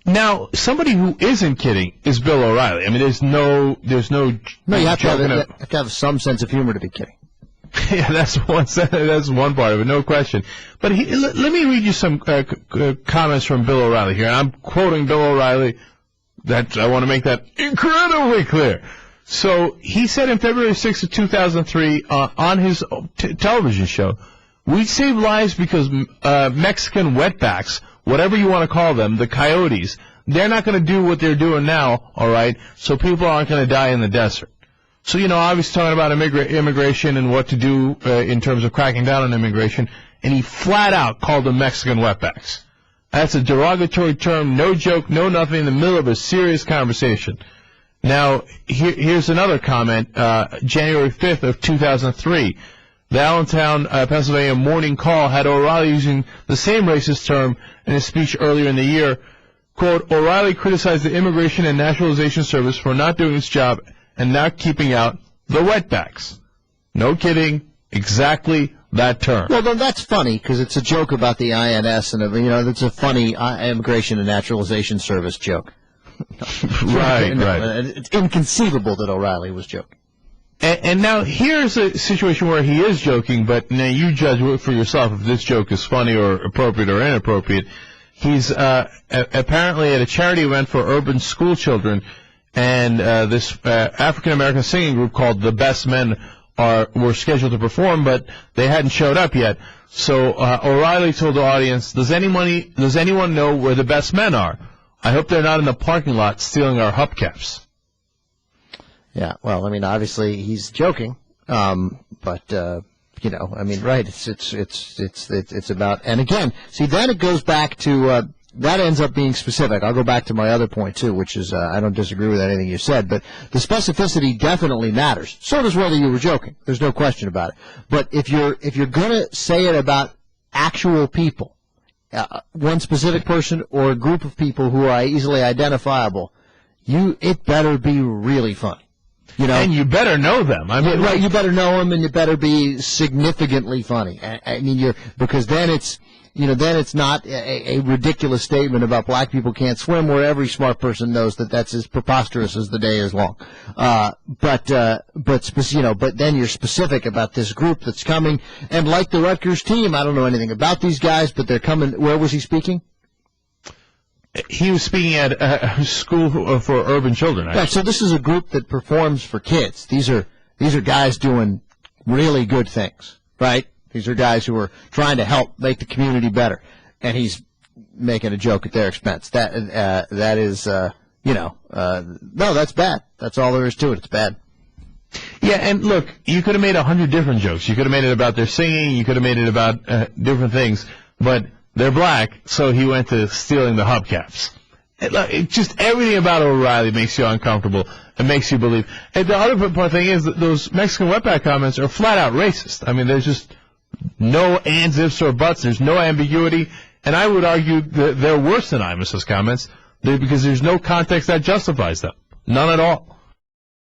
Now, somebody who isn't kidding is Bill O'Reilly. I mean, there's no. No, you have to have some sense of humor to be kidding. Yeah, that's one part of it, no question. But let me read you some comments from Bill O'Reilly here. And I'm quoting Bill O'Reilly. I want to make that incredibly clear. So he said in February 6th of 2003 on his television show, "We save lives because Mexican wetbacks, whatever you want to call them, the coyotes, they're not going to do what they're doing now, all right? So people aren't going to die in the desert." So, obviously talking about immigration and what to do in terms of cracking down on immigration, and he flat out called them Mexican wetbacks. That's a derogatory term, no joke, no nothing, in the middle of a serious conversation. Now, here's another comment, January 5th of 2003. The Allentown, Pennsylvania Morning Call had O'Reilly using the same racist term in his speech earlier in the year. Quote, "O'Reilly criticized the Immigration and Naturalization Service for not doing its job and not keeping out the wetbacks." No kidding, exactly that term. Well, then that's funny because it's a joke about the INS, and that's a funny Immigration and Naturalization Service joke. Right. It's inconceivable that O'Reilly was joking. And now here's a situation where he is joking, but now you judge for yourself if this joke is funny or appropriate or inappropriate. He's apparently at a charity event for urban school children, and this African-American singing group called The Best Men were scheduled to perform, but they hadn't showed up yet. So O'Reilly told the audience, does anyone know where the best men are? I hope they're not in the parking lot stealing our hubcaps." Yeah, well, obviously he's joking, but right? It's about, and again, see, then it goes back to that ends up being specific. I'll go back to my other point too, which is I don't disagree with anything you said, but the specificity definitely matters. So does whether you were joking. There's no question about it. But if you're gonna say it about actual people, one specific person or a group of people who are easily identifiable, it better be really funny. And you better know them. Right, you better know them, and you better be significantly funny. Because then it's not a ridiculous statement about black people can't swim, where every smart person knows that that's as preposterous as the day is long. But then you're specific about this group that's coming, and like the Rutgers team, I don't know anything about these guys, but they're coming. Where was he speaking? He was speaking at a school for urban children. Right, so this is a group that performs for kids. These are guys doing really good things, right? These are guys who are trying to help make the community better, and he's making a joke at their expense. That is, no, that's bad. That's all there is to it. It's bad. Yeah, and look, you could have made 100 different jokes. You could have made it about their singing. You could have made it about different things, but they're black, so he went to stealing the hubcaps. Just everything about O'Reilly makes you uncomfortable and makes you believe. And the other part thing is that those Mexican wetback comments are flat out racist. There's just no ands, ifs, or buts. There's no ambiguity. And I would argue that they're worse than Imus's comments because there's no context that justifies them. None at all.